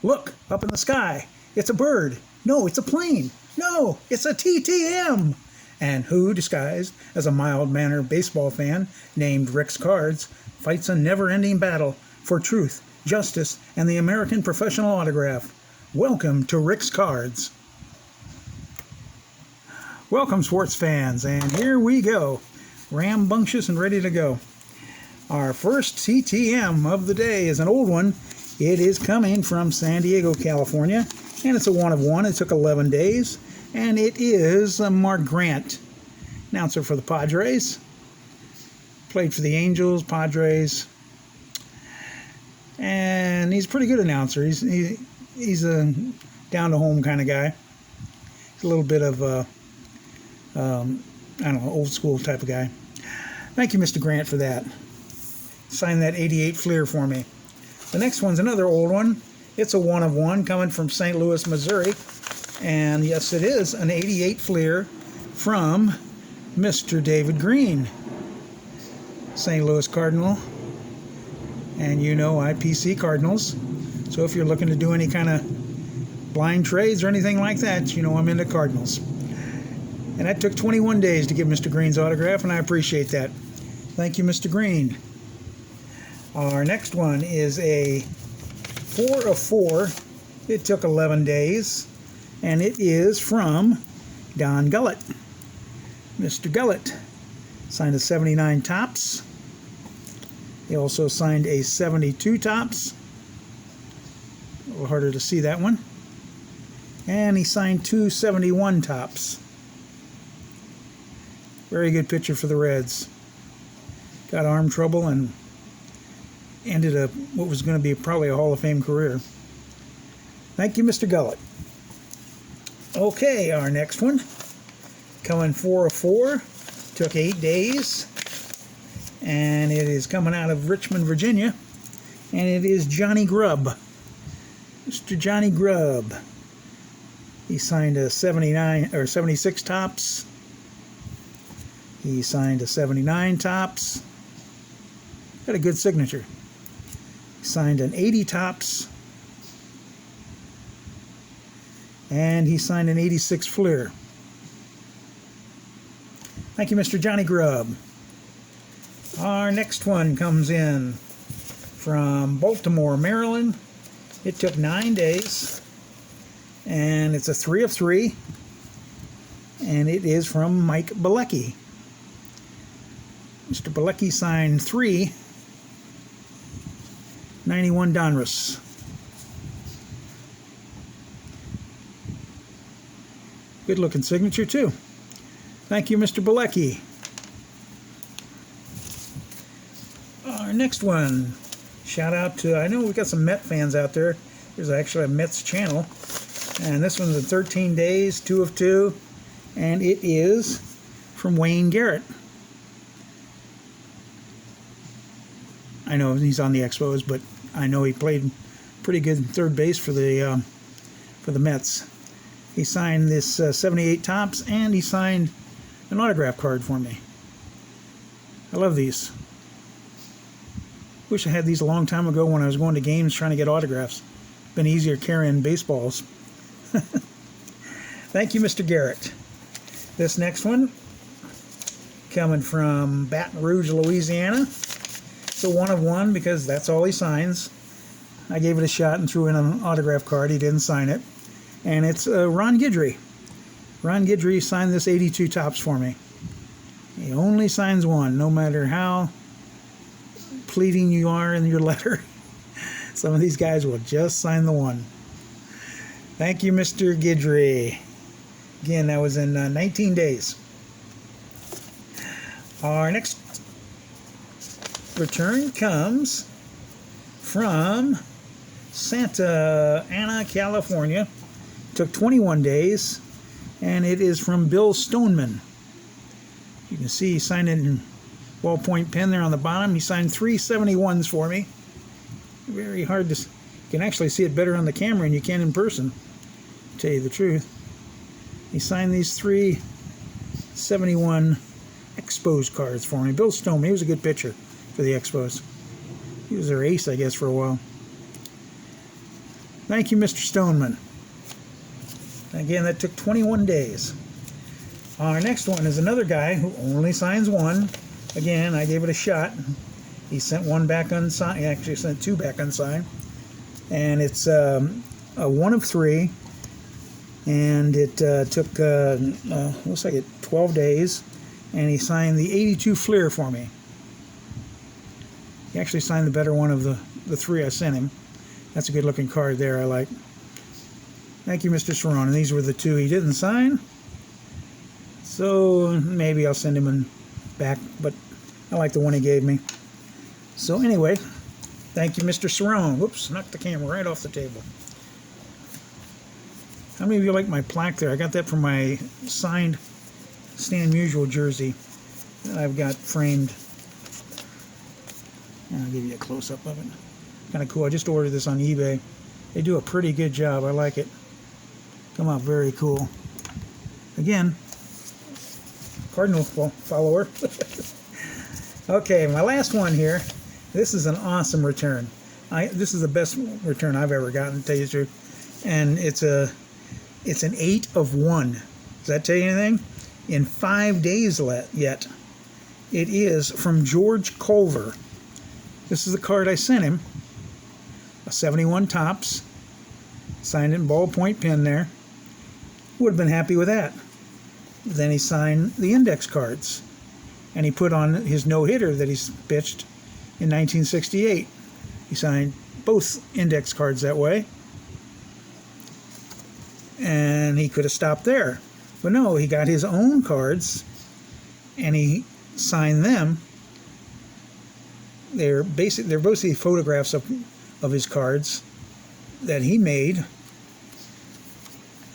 Look, up in the sky. It's a bird. No, it's a plane. No, it's a TTM. And who, disguised as a mild-mannered baseball fan named Rick's Cards, fights a never-ending battle for truth, justice, and the American professional autograph. Welcome to Rick's Cards. Welcome, sports fans, and here we go. Rambunctious and ready to go. Our first TTM of the day is an old one. It is coming from San Diego, California, and it's a 1 of 1. It took 11 days, and it is Mark Grant, announcer for the Padres. Played for the Angels, Padres, and he's a pretty good announcer. He's a down-to-home kind of guy. He's a little bit of I don't know, old school type of guy. Thank you, Mr. Grant, for that. Sign that 88 Fleer for me. The next one's another old one. It's a 1 of 1 coming from St. Louis, Missouri. And yes, it is an 88 Fleer from Mr. David Green, St. Louis Cardinal. And you know IPC Cardinals. So if you're looking to do any kind of blind trades or anything like that, you know I'm into Cardinals. And that took 21 days to get Mr. Green's autograph, and I appreciate that. Thank you, Mr. Green. Our next one is a 4 of 4. It took 11 days, and it is from Don Gullett. Mr. Gullett signed a 79 Topps. He also signed a 72 Topps. A little harder to see that one. And he signed 2 71 Topps. Very good pitcher for the Reds. Got arm trouble and ended up what was going to be probably a Hall of Fame career. Thank you, Mr. Gullett. Okay, our next one. Coming 4 of 4. Took 8 days. And it is coming out of Richmond, Virginia. And it is Johnny Grubb. Mr. Johnny Grubb. He signed a 79 or 76 Topps. He signed a 79 Topps. Got a good signature. He signed an 80 Topps. And he signed an 86 Fleer. Thank you, Mr. Johnny Grubb. Our next one comes in from Baltimore, Maryland. It took 9 days. And it's a 3 of 3. And it is from Mike Bilecki. Mr. Bilecki signed 3 91 Donruss. Good looking signature too. Thank you, Mr. Bilecki. Our next one. Shout out to, I know we've got some Met fans out there. There's actually a Mets channel. And this one's in 13 days, 2 of 2. And it is from Wayne Garrett. I know he's on the Expos, but I know he played pretty good third base for the Mets. He signed this 78 Topps, and he signed an autograph card for me. I love these. Wish I had these a long time ago when I was going to games trying to get autographs. Been easier carrying baseballs. Thank you, Mr. Garrett. This next one, coming from Baton Rouge, Louisiana. It's a 1 of 1 because that's all he signs. I gave it a shot and threw in an autograph card. He didn't sign it. And it's Ron Guidry. Ron Guidry signed this 82 Topps for me. He only signs one, no matter how pleading you are in your letter. Some of these guys will just sign the one. Thank you, Mr. Guidry. Again, that was in 19 days. Our next return comes from Santa Ana, California. Took 21 days, and it is from Bill Stoneman. You can see he signed it in ballpoint pen there on the bottom. He signed 3 71s for me. Very hard to... You can actually see it better on the camera than you can in person, to tell you the truth. He signed these 3 71 Expos cards for me. Bill Stoneman, he was a good pitcher for the Expos. He was their ace, I guess, for a while. Thank you, Mr. Stoneman. Again, that took 21 days. Our next one is another guy who only signs one. Again, I gave it a shot. He sent one back unsigned. He actually sent two back unsigned. And it's a 1 of 3. And it took, looks like 12 days. And he signed the 82 Fleer for me. He actually signed the better one of the 3 I sent him. That's a good looking card there, I like. Thank you, Mr. Saron. And these were the 2 he didn't sign. So maybe I'll send him one back, but I like the one he gave me. So anyway, thank you, Mr. Saron. Whoops, knocked the camera right off the table. How many of you like my plaque there? I got that from my signed Stan Musial jersey that I've got framed. And I'll give you a close-up of it. Kind of cool. I just ordered this on eBay. They do a pretty good job. I like it. Come out very cool. Again, Cardinal follower. Okay, my last one here. This is an awesome return. This is the best return I've ever gotten, to tell you the truth. And it's an 8 of 1. Does that tell you anything? In 5 days yet. It is from George Culver. This is the card I sent him. A 71 Topps. Signed it in ballpoint pen there. Would have been happy with that. Then he signed the index cards. And he put on his no-hitter that he's pitched in 1968. He signed both index cards that way. And he could have stopped there. But no, he got his own cards and he signed them. They're basically photographs of his cards that he made.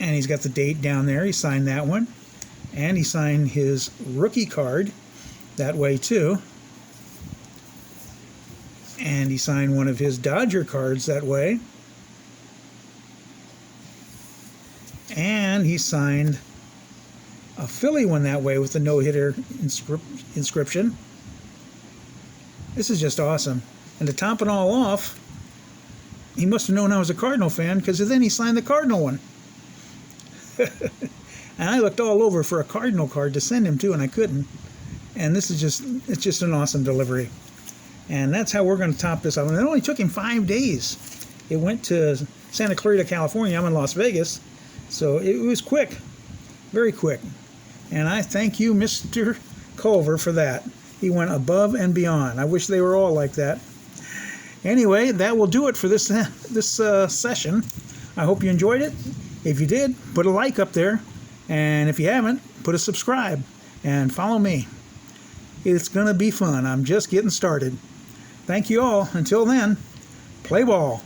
And he's got the date down there. He signed that one. And he signed his rookie card that way too. And he signed one of his Dodger cards that way. And he signed a Philly one that way with the no-hitter inscription. This is just awesome. And to top it all off, he must have known I was a Cardinal fan, because then he signed the Cardinal one. And I looked all over for a Cardinal card to send him to, and I couldn't. And this is it's just an awesome delivery. And that's how we're going to top this up. And it only took him 5 days. It went to Santa Clarita, California. I'm in Las Vegas. So it was quick. Very quick. And I thank you, Mr. Culver, for that. He went above and beyond. I wish they were all like that. Anyway, that will do it for this session. I hope you enjoyed it. If you did, put a like up there. And if you haven't, put a subscribe. And follow me. It's going to be fun. I'm just getting started. Thank you all. Until then, play ball.